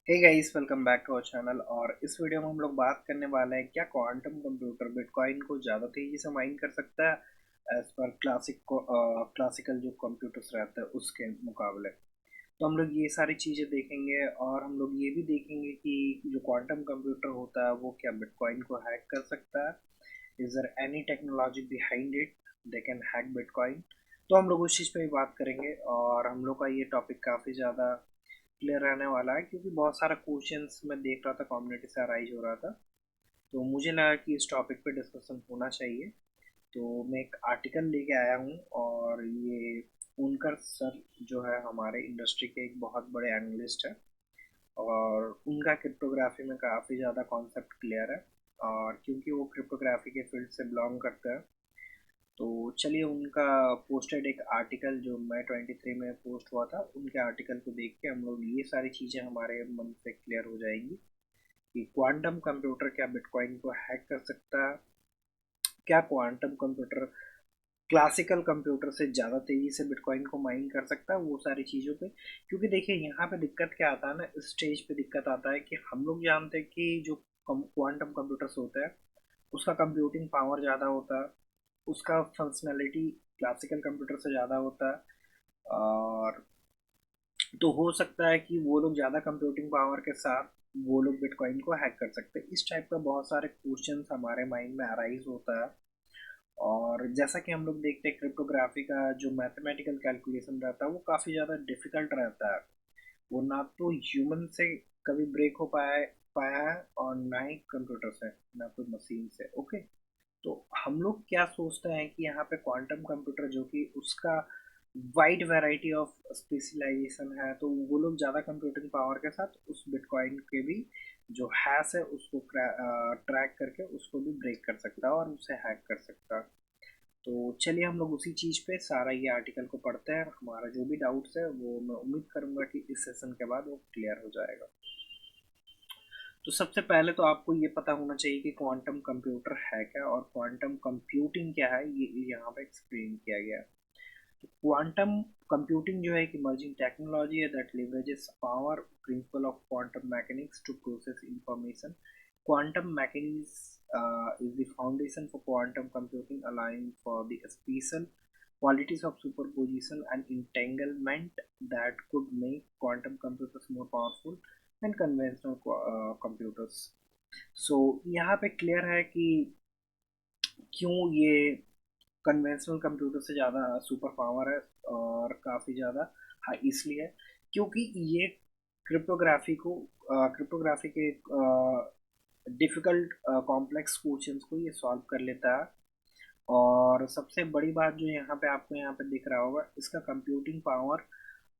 Hey guys, welcome back to our channel. और इस video में हम लोग बात करने वाले हैं क्या क्वांटम कंप्यूटर बिटकॉइन को ज़्यादा तेज़ी से माइन कर सकता है एज पर क्लासिकल जो कंप्यूटर्स रहते हैं उसके मुकाबले। तो हम लोग ये सारी चीज़ें देखेंगे और हम लोग ये भी देखेंगे कि जो क्वांटम कंप्यूटर होता है वो क्या बिटकॉइन को हैक कर सकता है। Is there any technology behind it they can hack bitcoin. तो हम लोग उस चीज़ पे भी बात करेंगे और हम लोग का ये टॉपिक काफ़ी ज़्यादा क्लियर रहने वाला है क्योंकि बहुत सारा क्वेश्चंस मैं देख रहा था, कम्युनिटी से अराइज हो रहा था। तो मुझे लगा कि इस टॉपिक पे डिस्कशन होना चाहिए। तो मैं एक आर्टिकल लेके आया हूँ और ये उनकर सर जो है हमारे इंडस्ट्री के एक बहुत बड़े एनालिस्ट है और उनका क्रिप्टोग्राफी में काफ़ी ज़्यादा कॉन्सेप्ट क्लियर है। और क्योंकि वो क्रिप्टोग्राफी के फील्ड से बिलोंग करते हैं तो चलिए उनका पोस्टेड एक आर्टिकल जो मई 23 में पोस्ट हुआ था, उनके आर्टिकल को देख के हम लोग ये सारी चीज़ें हमारे मन से क्लियर हो जाएंगी कि क्वांटम कंप्यूटर क्या बिटकॉइन को हैक कर सकता है, क्या क्वांटम कंप्यूटर क्लासिकल कंप्यूटर से ज़्यादा तेज़ी से बिटकॉइन को माइन कर सकता है, वो सारी चीज़ों पे। क्योंकि देखिए यहाँ पे दिक्कत क्या आता है ना, इस स्टेज पे दिक्कत आता है कि हम लोग जानते हैं कि जो क्वांटम कंप्यूटर्स होते हैं उसका कंप्यूटिंग पावर ज़्यादा होता है, उसका फंक्शनैलिटी क्लासिकल कंप्यूटर से ज़्यादा होता है। और तो हो सकता है कि वो लोग ज़्यादा कंप्यूटिंग पावर के साथ वो लोग बिटकॉइन को हैक कर सकते हैं। इस टाइप का बहुत सारे क्वेश्चंस हमारे माइंड में अराइज होता है। और जैसा कि हम लोग देखते हैं क्रिप्टोग्राफी का जो मैथमेटिकल कैलकुलेशन रहता है वो काफ़ी ज़्यादा डिफिकल्ट रहता है। वो ना तो ह्यूमन से कभी ब्रेक हो पाया है और ना ही कंप्यूटर से, ना कोई मशीन से। ओके, तो हम लोग क्या सोचते हैं कि यहाँ पे क्वांटम कंप्यूटर जो कि उसका वाइड वैरायटी ऑफ स्पेशलाइजेशन है, तो वो लोग ज़्यादा कंप्यूटिंग पावर के साथ उस बिटकॉइन के भी जो हैश है उसको ट्रैक करके उसको भी ब्रेक कर सकता है और उसे हैक कर सकता है। तो चलिए हम लोग उसी चीज़ पे सारा ये आर्टिकल को पढ़ते हैं। हमारा जो भी डाउट्स है वो मैं उम्मीद करूंगा कि इस सेशन के बाद वो क्लियर हो जाएगा। तो सबसे पहले तो आपको ये पता होना चाहिए कि क्वांटम कंप्यूटर है क्या और क्वांटम कंप्यूटिंग क्या है, ये यहाँ पे एक्सप्लेन किया गया है। तो क्वांटम कंप्यूटिंग जो है एक इमर्जिंग टेक्नोलॉजी है that leverages power principle of quantum mechanics to process information. Quantum mechanics is the foundation for quantum computing, allowing for the special qualities of superposition and entanglement that could make quantum computers more powerful than conventional computers. So यहाँ पे clear है कि क्यों ये conventional computer से ज़्यादा super power है और काफ़ी ज़्यादा हाई इसलिए है क्योंकि ये क्रिप्टोग्राफी को क्रिप्टोग्राफी के डिफ़िकल्ट कॉम्प्लेक्स क्वेश्चंस को ये सॉल्व कर लेता है। और सबसे बड़ी बात जो यहाँ पे आपको यहाँ पे दिख रहा होगा, इसका कंप्यूटिंग पावर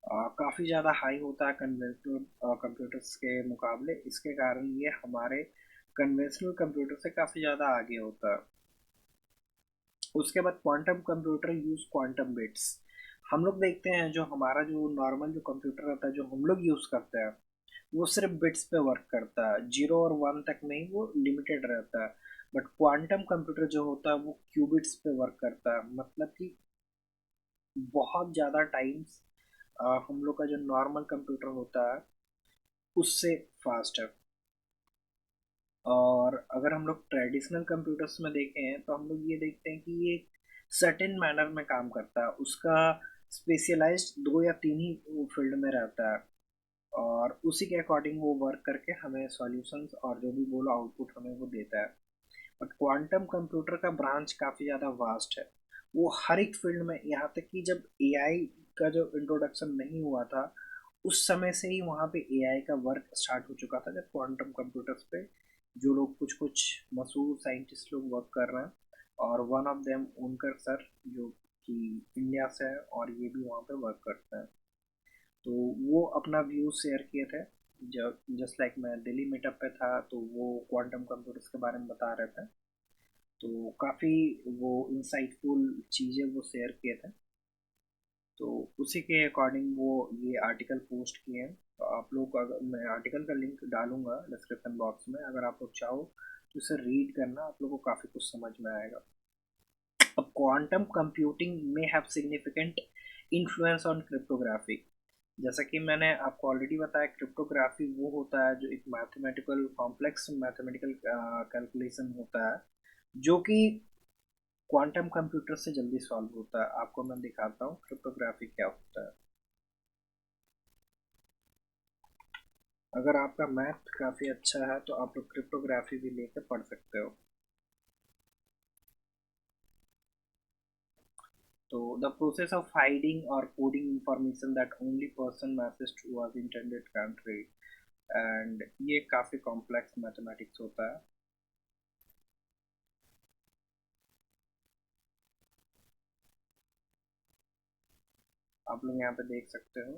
काफ़ी ज़्यादा हाई होता है कन्वेंशनल कंप्यूटर्स के मुकाबले। इसके कारण ये हमारे कन्वेंशनल कंप्यूटर से काफ़ी ज़्यादा आगे होता है। उसके बाद quantum computer use quantum bits. हम लोग देखते हैं जो हमारा जो नॉर्मल जो कंप्यूटर रहता है जो हम लोग यूज करते हैं वो सिर्फ बिट्स पे वर्क करता है, 0 और 1 तक में ही वो लिमिटेड रहता है। बट क्वांटम कंप्यूटर जो होता है वो क्यूबिट्स पे वर्क करता है, मतलब कि बहुत ज़्यादा टाइम्स हम लोग का जो नॉर्मल कंप्यूटर होता है उससे फास्ट है। और अगर हम लोग ट्रेडिशनल कंप्यूटर्स में देखें तो हम लोग ये देखते हैं कि ये सर्टेन मैनर में काम करता है, उसका स्पेशलाइज्ड 2 या 3 ही फील्ड में रहता है और उसी के अकॉर्डिंग वो वर्क करके हमें सॉल्यूशंस और जो भी बोलो आउटपुट हमें वो देता है। बट क्वांटम कंप्यूटर का ब्रांच काफ़ी ज़्यादा वास्ट है, वो हर एक फील्ड में, यहाँ तक कि जब एआई का जो इंट्रोडक्शन नहीं हुआ था उस समय से ही वहाँ पे एआई का वर्क स्टार्ट हो चुका था, जब क्वांटम कंप्यूटर्स पे जो लोग कुछ कुछ मशहूर साइंटिस्ट लोग वर्क कर रहे हैं। और वन ऑफ देम उनकर सर जो कि इंडिया से है और ये भी वहाँ पे वर्क करते हैं। तो वो अपना व्यू शेयर किए थे जब जस्ट लाइक मैं दिल्ली मीटअप पे था तो वो क्वांटम कंप्यूटर्स के बारे में बता रहे थे। तो काफ़ी वो इंसाइटफुल चीज़ें वो शेयर किए थे। तो उसी के अकॉर्डिंग वो ये आर्टिकल पोस्ट किए हैं। तो आप लोग अगर मैं आर्टिकल का लिंक डालूंगा डिस्क्रिप्शन बॉक्स में, अगर आप लोग चाहो तो इसे रीड करना, आप लोगों को काफ़ी कुछ समझ में आएगा। अब क्वांटम कंप्यूटिंग में have significant influence on cryptography. जैसा कि मैंने आपको ऑलरेडी बताया, क्रिप्टोग्राफी वो होता है जो एक मैथमेटिकल कॉम्प्लेक्स मैथमेटिकल कैलकुलेशन होता है जो कि क्वांटम कंप्यूटर से जल्दी सॉल्व होता है। आपको मैं दिखाता हूँ क्रिप्टोग्राफी क्या होता है। अगर आपका मैथ काफ़ी अच्छा है तो आप लोग क्रिप्टोग्राफी भी लेकर पढ़ सकते हो। तो द प्रोसेस ऑफ हाइडिंग और coding information that only person message to was intended can't read, and ये काफ़ी कॉम्प्लेक्स मैथमेटिक्स होता है। आप लोग यहाँ पे देख सकते हो।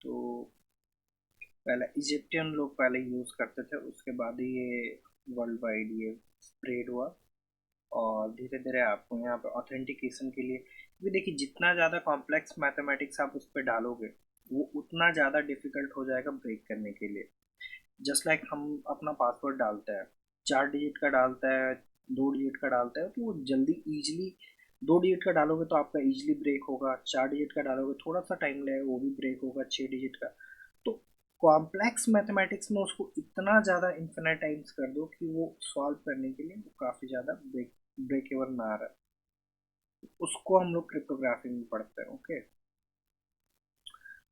तो पहले इजिप्टियन लोग पहले यूज़ करते थे, उसके बाद ही ये वर्ल्ड वाइड ये स्प्रेड हुआ। और धीरे धीरे आपको यहाँ पे ऑथेंटिकेशन के लिए भी देखिए, जितना ज़्यादा कॉम्प्लेक्स मैथमेटिक्स आप उस पर डालोगे वो उतना ज़्यादा डिफिकल्ट हो जाएगा ब्रेक करने के लिए। जस्ट लाइक हम अपना पासवर्ड डालते हैं, 4 डिजिट का डालता है, 2 डिजिट का डालता है, तो वो जल्दी इजीली 2 डिजिट का डालोगे तो आपका इजीली ब्रेक होगा, 4 डिजिट का डालोगे थोड़ा सा टाइम लगेगा, वो भी ब्रेक होगा, 6 डिजिट का। तो कॉम्प्लेक्स मैथमेटिक्स में उसको इतना ज़्यादा इन्फिनाइट टाइम्स कर दो कि वो सॉल्व करने के लिए वो काफ़ी ज़्यादा ब्रेकेबल ना रहा, उसको हम लोग क्रिप्टोग्राफी में पढ़ते हैं। ओके,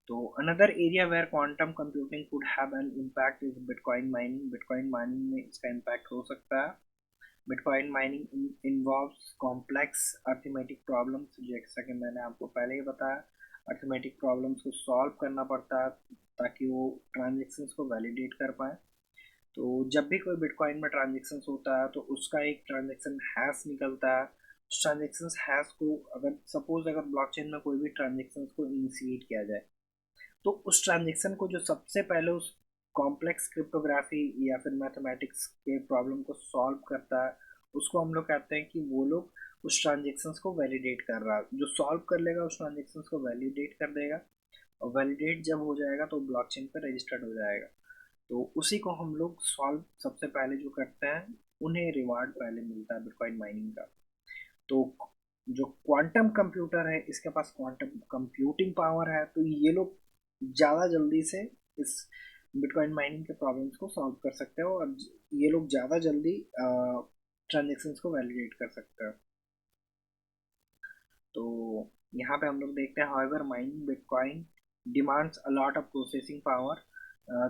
तो another area where quantum computing could have an impact is bitcoin mining. Bitcoin mining में इसका इम्पैक्ट हो सकता है। Bitcoin mining involves complex arithmetic problems, जैसा कि मैंने आपको पहले ही बताया, अर्थमेटिक प्रॉब्लम्स को सॉल्व करना पड़ता है ताकि वो ट्रांजेक्शन्स को वैलिडेट कर पाए। तो जब भी कोई बिटकॉइन में ट्रांजेक्शन होता है तो उसका एक ट्रांजेक्शन हैश निकलता है। उस ट्रांजेक्शन हैश को अगर सपोज अगर ब्लॉकचेन में कोई भी ट्रांजेक्शन को इनिशिएट किया जाए तो उस ट्रांजेक्शन को जो सबसे पहले उस कॉम्प्लेक्स क्रिप्टोग्राफी या फिर मैथमेटिक्स के प्रॉब्लम को सॉल्व करता है, उसको हम लोग कहते हैं कि वो लोग उस ट्रांजेक्शन्स को वैलिडेट कर रहा है। जो सॉल्व कर लेगा उस ट्रांजेक्शन्स को वैलिडेट कर देगा, और वैलिडेट जब हो जाएगा तो ब्लॉकचेन पर रजिस्टर्ड हो जाएगा। तो उसी को हम लोग सॉल्व सबसे पहले जो करते हैं उन्हें रिवार्ड पहले मिलता है बिटकॉइन माइनिंग का। तो जो क्वांटम कंप्यूटर है इसके पास क्वांटम कंप्यूटिंग पावर है, तो ये लोग ज़्यादा जल्दी से इस बिटकॉइन माइनिंग के प्रॉब्लम्स को सॉल्व कर सकते हो, और ये लोग ज़्यादा जल्दी ट्रांजेक्शन्स को वैलिडेट कर सकते हैं। तो यहाँ पे हम लोग देखते हैं, however mining bitcoin demands a lot of processing power.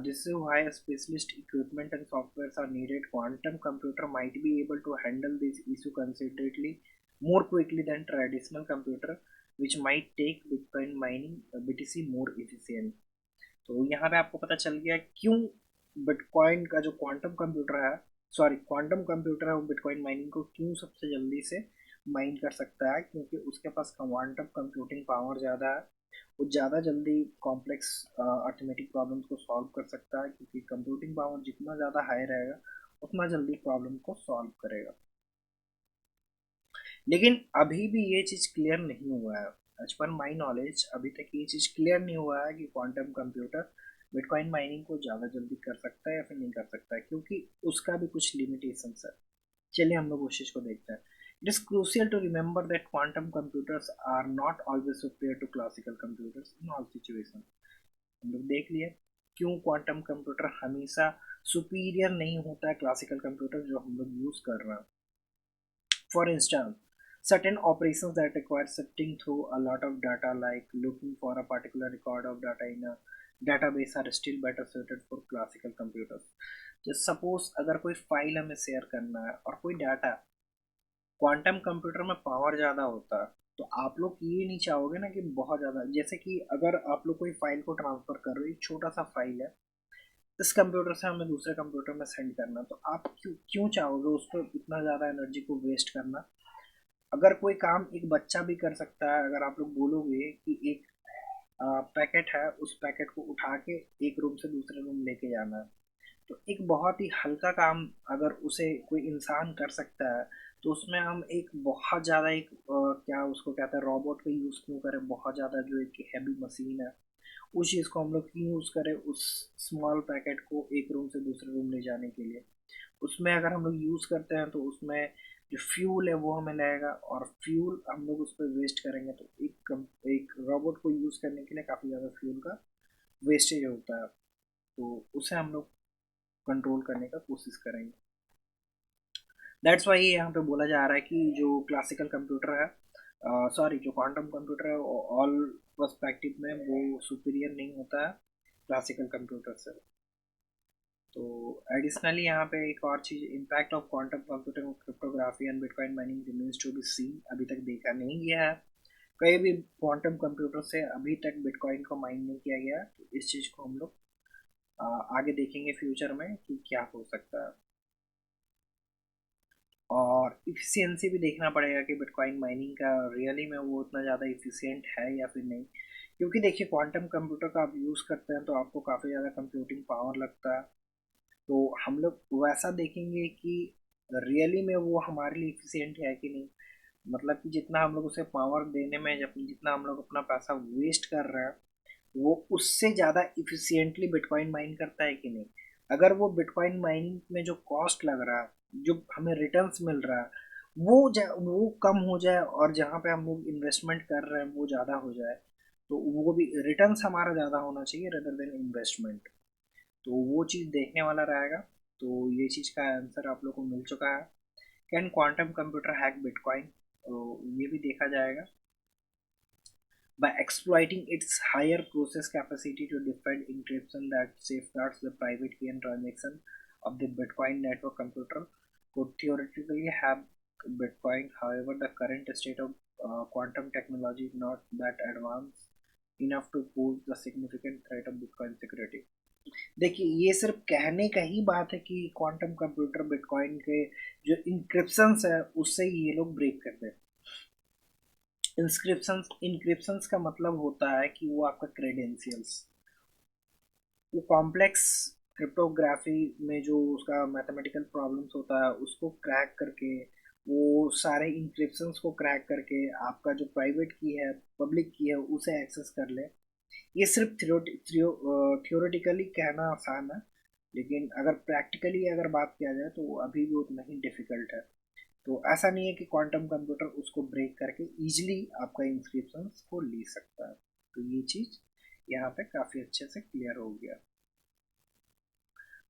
This is why specialist equipment and softwares are needed. Quantum computer might be able to handle this issue considerably more quickly than traditional computer, which might take Bitcoin mining BTC more efficient. तो यहाँ पे आपको पता चल गया क्यों bitcoin का जो क्वांटम कंप्यूटर है, सॉरी क्वांटम कंप्यूटर है, वो बिटकॉइन माइनिंग को क्यों सबसे जल्दी से माइन कर सकता है, क्योंकि उसके पास क्वांटम कंप्यूटिंग पावर ज़्यादा है। वो ज़्यादा जल्दी कॉम्प्लेक्स अर्थमेटिक प्रॉब्लम्स को सॉल्व कर सकता है, क्योंकि कंप्यूटिंग पावर जितना ज़्यादा हाई रहेगा उतना जल्दी प्रॉब्लम को सॉल्व करेगा। लेकिन अभी भी ये चीज़ क्लियर नहीं हुआ है, एज पर माई नॉलेज अभी तक ये चीज़ क्लियर नहीं हुआ है कि क्वांटम कंप्यूटर बिटकॉइन माइनिंग को ज़्यादा जल्दी कर सकता है या फिर नहीं कर सकता है, क्योंकि उसका भी कुछ लिमिटेशंस है। चलिए हम लोग उस चीज़ को देखते हैं। It is crucial to remember that quantum computers are not always superior to classical computers in all situation. हम लोग देख लिए क्यों क्वांटम कंप्यूटर हमेशा सुपीरियर नहीं होता है क्लासिकल कंप्यूटर जो हम लोग यूज कर रहे हैं। For instance, certain operations that require sifting through a lot of data, like looking for a particular record of data in a database, are still better suited for classical computers. just suppose अगर कोई file हमें share करना है और कोई data, quantum computer में power ज़्यादा होता है, तो आप लोग ये नहीं चाहोगे ना कि बहुत ज़्यादा, जैसे कि अगर आप लोग कोई फाइल को ट्रांसफ़र कर रहे हो, एक छोटा सा फाइल है, इस कंप्यूटर से हमें दूसरे कंप्यूटर में सेंड करना, तो आप क्यों क्यों चाहोगे उस पर इतना ज़्यादा एनर्जी को वेस्ट करना। अगर कोई काम एक बच्चा भी कर सकता है, अगर आप लोग बोलोगे कि एक पैकेट है, उस पैकेट को उठा के एक रूम से दूसरे रूम लेके जाना है, तो एक बहुत ही हल्का काम अगर उसे कोई इंसान कर सकता है, तो उसमें हम एक बहुत ज़्यादा एक क्या उसको कहते हैं रोबोट का यूज़ क्यों करें, बहुत ज़्यादा जो एक हैवी मशीन है उस चीज़ को हम लोग क्यों यूज़ करें उस स्मॉल पैकेट को एक रूम से दूसरे रूम ले जाने के लिए। उसमें अगर हम लोग यूज़ करते हैं तो उसमें जो फ्यूल है वो हमें लगेगा, और फ्यूल हम लोग उस पर वेस्ट करेंगे तो एक रोबोट को यूज़ करने के लिए काफ़ी ज़्यादा फ्यूल का वेस्टेज होता है, तो उसे हम लोग कंट्रोल करने का कोशिश करेंगे। दैट्स वाई यहाँ पे बोला जा रहा है कि जो क्लासिकल कंप्यूटर है, सॉरी जो क्वांटम कंप्यूटर है, ऑल पर्सपेक्टिव में वो सुपीरियर नहीं होता है क्लासिकल कंप्यूटर से। तो एडिशनली यहाँ पे एक और चीज़, impact of quantum computing, cryptography and bitcoin mining remains to be seen, अभी तक देखा नहीं गया है कहीं भी क्वांटम कंप्यूटर से अभी तक बिटकॉइन को माइन नहीं किया गया। तो इस चीज़ को हम लोग आगे देखेंगे फ्यूचर में कि क्या हो सकता है। और इफिशियंसी भी देखना पड़ेगा कि बिटकॉइन माइनिंग का रियली में वो उतना ज़्यादा इफिशियंट है या फिर नहीं, क्योंकि देखिए क्वांटम कंप्यूटर का आप यूज़ करते हैं तो आपको काफ़ी ज़्यादा कंप्यूटिंग पावर लगता है। तो हम लोग वैसा देखेंगे कि रियली में वो हमारे लिए इफिशियंट है कि नहीं, मतलब कि जितना हम लोग उसे पावर देने में, जब जितना हम लोग अपना पैसा वेस्ट कर रहे हैं, वो उससे ज़्यादा इफिशियंटली बिटकॉइन माइन करता है कि नहीं। अगर वो बिटकॉइन माइनिंग में जो कॉस्ट लग रहा है, जो हमें रिटर्न्स मिल रहा है, वो कम हो जाए, और जहाँ पे हम लोग इन्वेस्टमेंट कर रहे हैं वो ज़्यादा हो जाए, तो वो भी रिटर्न्स हमारा ज़्यादा होना चाहिए रेदर देन इन्वेस्टमेंट। तो वो चीज़ देखने वाला रहेगा। तो ये चीज़ का आंसर आप लोग को मिल चुका है। Can quantum computer hack bitcoin, तो ये भी देखा जाएगा। By exploiting its higher process capacity to defend encryption that safeguards the private key and transaction of the Bitcoin network, computer could theoretically have Bitcoin. However, the current state of quantum technology is not that advanced enough to pose the significant threat of Bitcoin security. देखिए ये सिर्फ कहने का ही बात है कि quantum computer bitcoin के जो इंक्रिप्शंस है उससे ये लोग ब्रेक कर दें। इंक्रिप्शंस का मतलब होता है कि वो आपका क्रेडेंशियल्स, वो कॉम्प्लेक्स क्रिप्टोग्राफी में जो उसका मैथमेटिकल प्रॉब्लम्स होता है उसको क्रैक करके, वो सारे इंक्रिप्शंस को क्रैक करके आपका जो प्राइवेट की है, पब्लिक की है, उसे एक्सेस कर ले। ये सिर्फ थियोरेटिकली कहना आसान है, लेकिन अगर प्रैक्टिकली अगर बात किया जाए तो वो अभी भी उतना ही डिफिकल्ट है। तो ऐसा नहीं है कि क्वांटम कंप्यूटर उसको ब्रेक करके इजीली आपका इंस्क्रिप्शन को ले सकता है। तो ये चीज़ यहाँ पे काफ़ी अच्छे से क्लियर हो गया।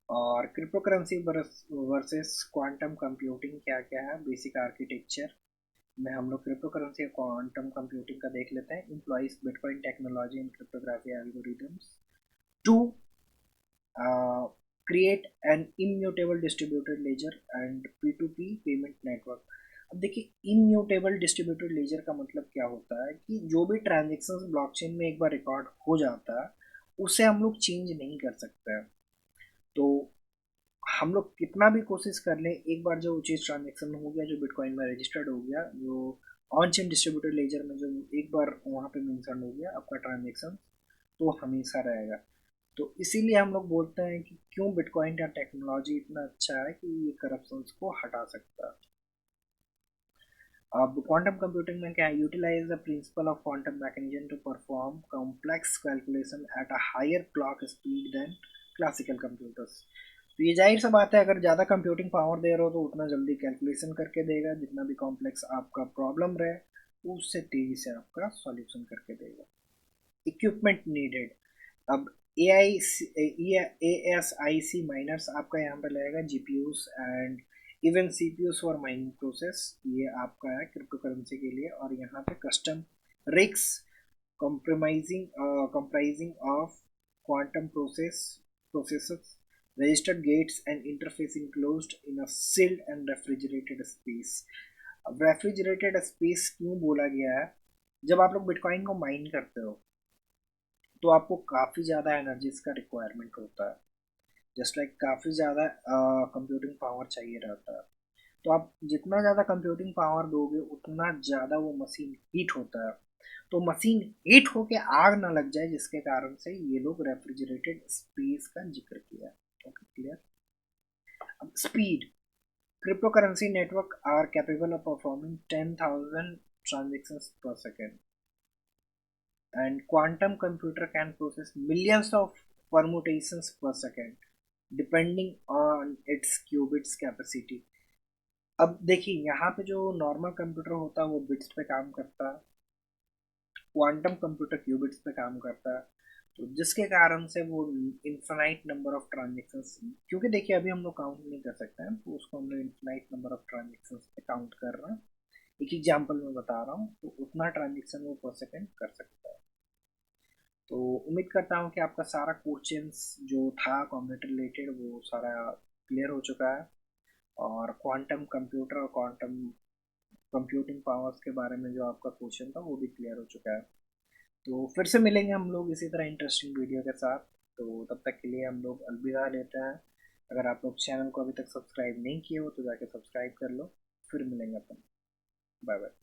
और crypto currency versus quantum computing क्या क्या है, बेसिक आर्किटेक्चर में हम लोग क्रिप्टो करेंसी और क्वांटम कंप्यूटिंग का देख लेते हैं। Employs bitcoin technology and cryptography algorithms to create an immutable distributed ledger and P2P payment network. अब देखिए इम्यूटेबल डिस्ट्रीब्यूटेड लेजर का मतलब क्या होता है कि जो भी ट्रांजेक्शन ब्लॉकचेन में एक बार रिकॉर्ड हो जाता है उसे हम लोग चेंज नहीं कर सकते हैं। तो हम लोग कितना भी कोशिश कर लें, एक बार जो चीज़ ट्रांजेक्शन हो गया, जो बिटकॉइन में रजिस्टर्ड हो गया, जो ऑन चेन डिस्ट्रीब्यूटेड लेजर में जो एक बार वहाँ पे मेंशन हो गया आपका ट्रांजेक्शन, तो हमेशा रहेगा। तो इसीलिए हम लोग बोलते हैं कि क्यों बिटकॉइन का टेक्नोलॉजी इतना अच्छा है कि ये करप्शंस को हटा सकता है। अब क्वांटम कंप्यूटिंग में क्या है, utilize the principle of quantum mechanism to perform complex calculation at a higher clock speed than classical computers. तो ये जाहिर सा बात है, अगर ज़्यादा कंप्यूटिंग पावर दे रहे हो तो उतना जल्दी कैलकुलेशन करके देगा, जितना भी कॉम्प्लेक्स आपका प्रॉब्लम रहे उससे तेज़ी से आपका सॉल्यूशन करके देगा। इक्विपमेंट नीडेड, अब ए आई A S I C miners आपका यहाँ पर लगेगा, GPUs and even CPUs for mining process, ये आपका है क्रिप्टो करेंसी के लिए। और यहाँ पे कस्टम रिक्स compromising comprising of quantum processors, registered gates and interface enclosed in a sealed and refrigerated space। अब रेफ्रिजरेटेड स्पेस क्यों बोला गया है, जब आप लोग बिटकॉइन को माइन करते हो तो आपको काफ़ी ज़्यादा एनर्जीज का रिक्वायरमेंट होता है, जस्ट लाइक काफ़ी ज़्यादा कंप्यूटिंग पावर चाहिए रहता है। तो आप जितना ज़्यादा कंप्यूटिंग पावर दोगे उतना ज़्यादा वो मशीन हीट होता है, तो मशीन हीट होके आग ना लग जाए, जिसके कारण से ये लोग रेफ्रिजरेटेड स्पेस का जिक्र किया। Okay clear. अब speed, crypto currency network are capable of performing 10,000 transactions per second, and quantum computer can process millions of permutations per second depending on its qubits capacity। अब देखिए यहाँ पे जो नॉर्मल कंप्यूटर होता है वो बिट्स पे काम करता है, क्वांटम कंप्यूटर क्यूबिट्स पे काम करता है। तो जिसके कारण से वो इन्फिनाइट नंबर ऑफ ट्रांजेक्शन्स, क्योंकि देखिए अभी हम लोग काउंट नहीं कर सकते हैं, तो उसको हम लोग इन्फिनाइट नंबर ऑफ ट्रांजेक्शन्स पे काउंट कर रहे हैं। एक एग्जाम्पल में बता रहा हूँ, तो उतना ट्रांजेक्शन वो पर सेकेंड कर सकता है। तो उम्मीद करता हूँ कि आपका सारा क्वेश्चंस जो था कंप्यूटर रिलेटेड वो सारा क्लियर हो चुका है, और क्वांटम कंप्यूटर और क्वांटम कंप्यूटिंग पावर्स के बारे में जो आपका क्वेश्चन था वो भी क्लियर हो चुका है। तो फिर से मिलेंगे हम लोग इसी तरह इंटरेस्टिंग वीडियो के साथ। तो तब तक के लिए हम लोग अलविदा लेते हैं। अगर आप लोग चैनल को अभी तक सब्सक्राइब नहीं किए हो तो जाके सब्सक्राइब कर लो। फिर मिलेंगे अपन। Bye bye.